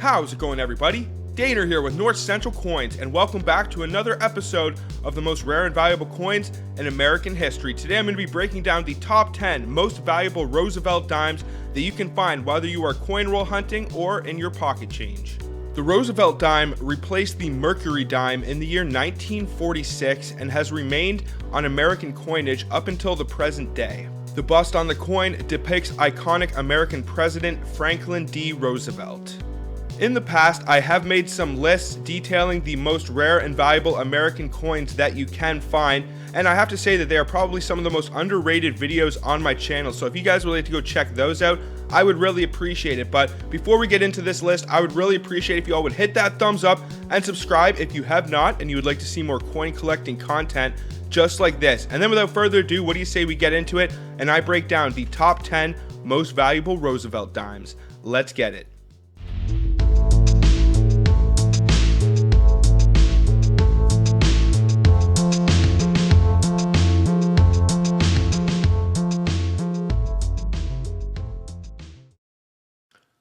How's it going, everybody? Daner here with North Central Coins, and welcome back to another episode of the most rare and valuable coins in American history. Today I'm going to be breaking down the top 10 most valuable Roosevelt dimes that you can find whether you are coin roll hunting or in your pocket change. The Roosevelt dime replaced the Mercury dime in the year 1946 and has remained on American coinage up until the present day. The bust on the coin depicts iconic American President Franklin D. Roosevelt. In the past, I have made some lists detailing the most rare and valuable American coins that you can find, and I have to say that they are probably some of the most underrated videos on my channel, so if you guys would like to go check those out, I would really appreciate it. But before we get into this list, I would really appreciate if you all would hit that thumbs up and subscribe if you have not and you would like to see more coin collecting content just like this. And then without further ado, what do you say we get into it and I break down the top 10 most valuable Roosevelt dimes. Let's get it.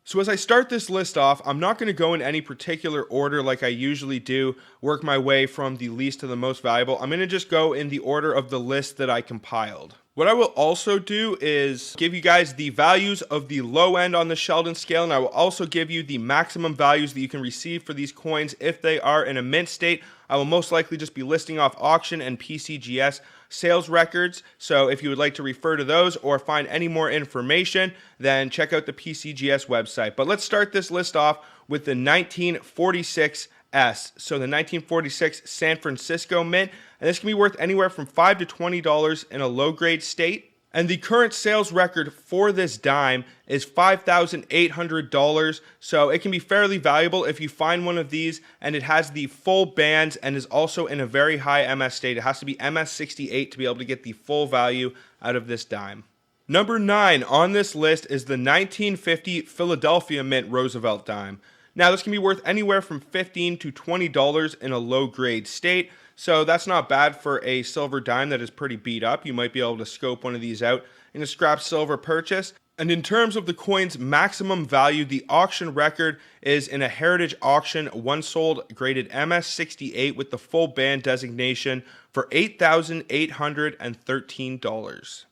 So as I start this list off, I'm not going to go in any particular order like I usually do, work my way from the least to the most valuable. I'm going to just go in the order of the list that I compiled. What I will also do is give you guys the values of the low end on the Sheldon scale, and I will also give you the maximum values that you can receive for these coins if they are in a mint state. I will most likely just be listing off auction and PCGS sales records, so if you would like to refer to those or find any more information, then check out the PCGS website. But let's start this list off with the 1946 S. So the 1946 San Francisco Mint, and this can be worth anywhere from $5 to $20 in a low grade state. And the current sales record for this dime is $5,800, so it can be fairly valuable if you find one of these and it has the full bands and is also in a very high MS state. It has to be MS 68 to be able to get the full value out of this dime. Number 9 on this list is the 1950 Philadelphia Mint Roosevelt dime. Now this can be worth anywhere from $15 to $20 in a low grade state. So that's not bad for a silver dime that is pretty beat up. You might be able to scope one of these out in a scrap silver purchase. And in terms of the coin's maximum value, the auction record is in a heritage auction, one sold graded MS68 with the full band designation for $8,813.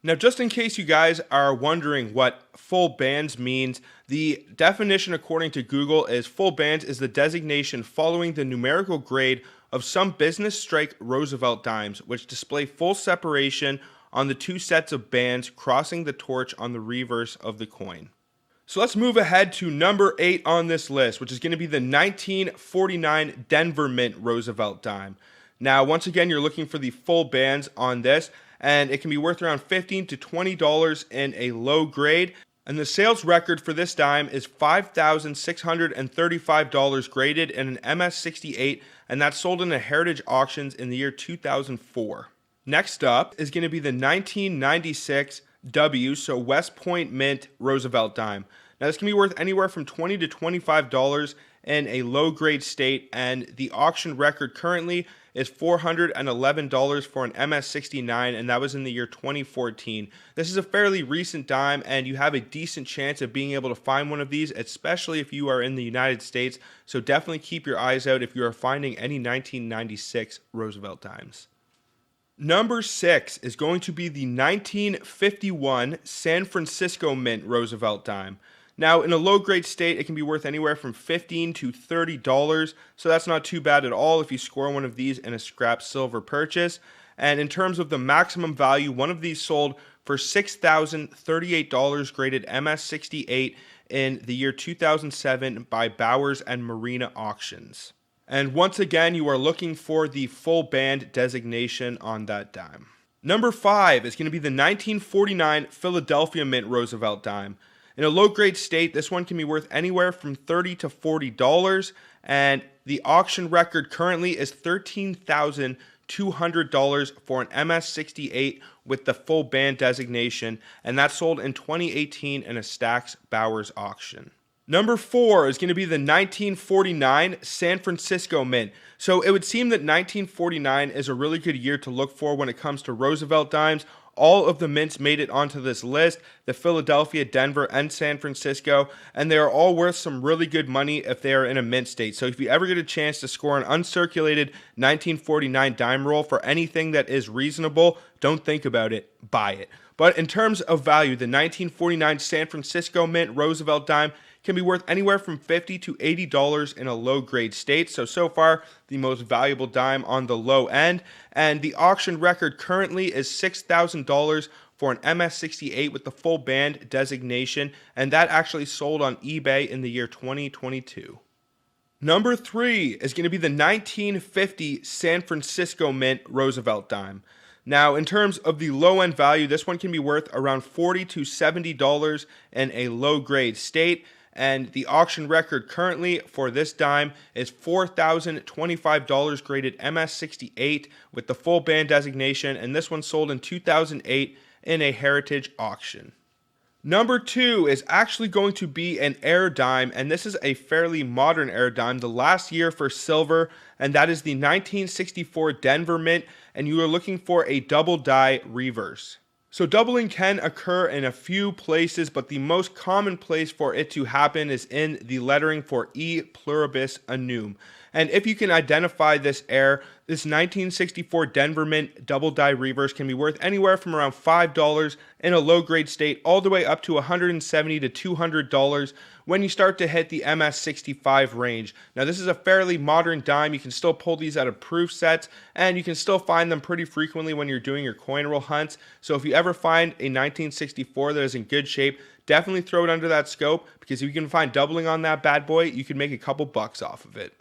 Now, just in case you guys are wondering what full bands means, the definition according to Google is full bands is the designation following the numerical grade of some business strike Roosevelt dimes, which display full separation on the two sets of bands crossing the torch on the reverse of the coin. So let's move ahead to number 8 on this list, which is going to be the 1949 Denver Mint Roosevelt dime. Now, once again, you're looking for the full bands on this, and it can be worth around $15 to $20 in a low grade. And the sales record for this dime is $5,635 graded in an MS68, and that's sold in the Heritage Auctions in the year 2004. Next up is going to be the 1996 W, so West Point Mint Roosevelt dime. Now this can be worth anywhere from $20 to $25 in a low grade state, and the auction record currently is $411 for an MS69, and that was in the year 2014. This is a fairly recent dime, and you have a decent chance of being able to find one of these, especially if you are in the United States, so definitely keep your eyes out if you are finding any 1996 Roosevelt dimes. Number 6 is going to be the 1951 San Francisco Mint Roosevelt dime. Now, in a low-grade state, it can be worth anywhere from $15 to $30, so that's not too bad at all if you score one of these in a scrap silver purchase. And in terms of the maximum value, one of these sold for $6,038 graded MS68 in the year 2007 by Bowers and Marina Auctions. And once again, you are looking for the full band designation on that dime. Number 5 is going to be the 1949 Philadelphia Mint Roosevelt dime. In a low-grade state, this one can be worth anywhere from $30 to $40, and the auction record currently is $13,200 for an MS68 with the full band designation, and that's sold in 2018 in a Stax Bowers auction. Number 4 is going to be the 1949 San Francisco Mint. So it would seem that 1949 is a really good year to look for when it comes to Roosevelt dimes. all of the mints made it onto this list: the Philadelphia, Denver, and San Francisco, and they are all worth some really good money if they are in a mint state. So if you ever get a chance to score an uncirculated 1949 dime roll for anything that is reasonable, don't think about it, buy it. But in terms of value, the 1949 San Francisco mint Roosevelt dime can be worth anywhere from $50 to $80 in a low-grade state. So far, the most valuable dime on the low end. And the auction record currently is $6,000 for an MS-68 with the full band designation, and that actually sold on eBay in the year 2022. Number 3 is going to be the 1950 San Francisco mint Roosevelt dime. Now, in terms of the low-end value, this one can be worth around $40 to $70 in a low-grade state, and the auction record currently for this dime is $4,025 graded MS-68 with the full band designation, and this one sold in 2008 in a heritage auction. Number 2 is actually going to be an air dime, and this is a fairly modern air dime, the last year for silver, and that is the 1964 Denver mint, and you are looking for a double die reverse. So doubling can occur in a few places, but the most common place for it to happen is in the lettering for E pluribus unum. And if you can identify this error, this 1964 Denver mint double die reverse can be worth anywhere from around $5 in a low grade state all the way up to $170 to $200 when you start to hit the MS-65 range. Now this is a fairly modern dime. You can still pull these out of proof sets, and you can still find them pretty frequently when you're doing your coin roll hunts. So if you ever find a 1964 that is in good shape, definitely throw it under that scope, because if you can find doubling on that bad boy, you can make a couple bucks off of it.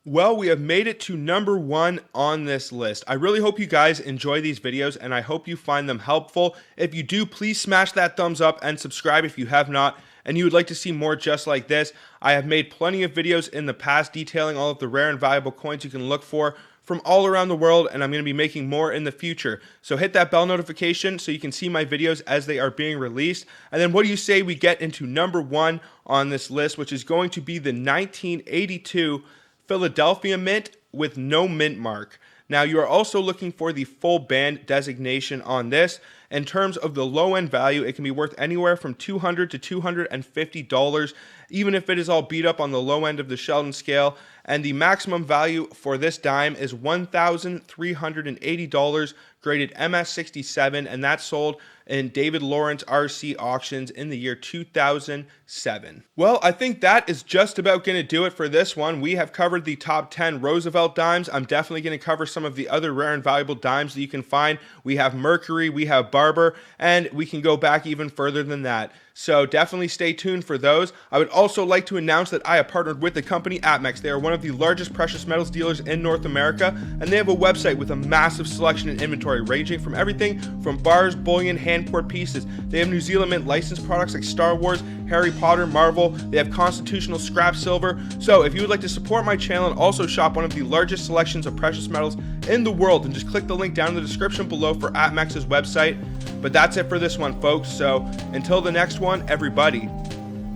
Well, we have made it to number 1 on this list. I really hope you guys enjoy these videos, and I hope you find them helpful. If you do, please smash that thumbs up and subscribe if you have not, and you would like to see more just like this. I have made plenty of videos in the past detailing all of the rare and valuable coins you can look for from all around the world, and I'm going to be making more in the future. So hit that bell notification so you can see my videos as they are being released. And then what do you say we get into number 1 on this list, which is going to be the 1982 Philadelphia mint with no mint mark. Now you are also looking for the full band designation on this. In terms of the low end value, it can be worth anywhere from $200 to $250, even if it is all beat up on the low end of the Sheldon scale. And the maximum value for this dime is $1,380 graded MS-67, and that sold in David Lawrence RC auctions in the year 2007. Well, I think that is just about going to do it for this one. We have covered the top 10 Roosevelt dimes. I'm definitely going to cover some of the other rare and valuable dimes that you can find. We have Mercury, we have Barber, and we can go back even further than that. So definitely stay tuned for those. I would also like to announce that I have partnered with the company APMEX. They are one of the largest precious metals dealers in North America, and they have a website with a massive selection and inventory ranging from everything from bars, bullion, hand poured pieces. They have New Zealand mint licensed products like Star Wars, Harry Potter, Marvel. They have constitutional scrap silver. So if you would like to support my channel and also shop one of the largest selections of precious metals in the world, then just click the link down in the description below for APMEX's website. But that's it for this one, folks. So until the next one, everybody,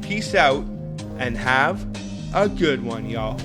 peace out and have a good one, y'all.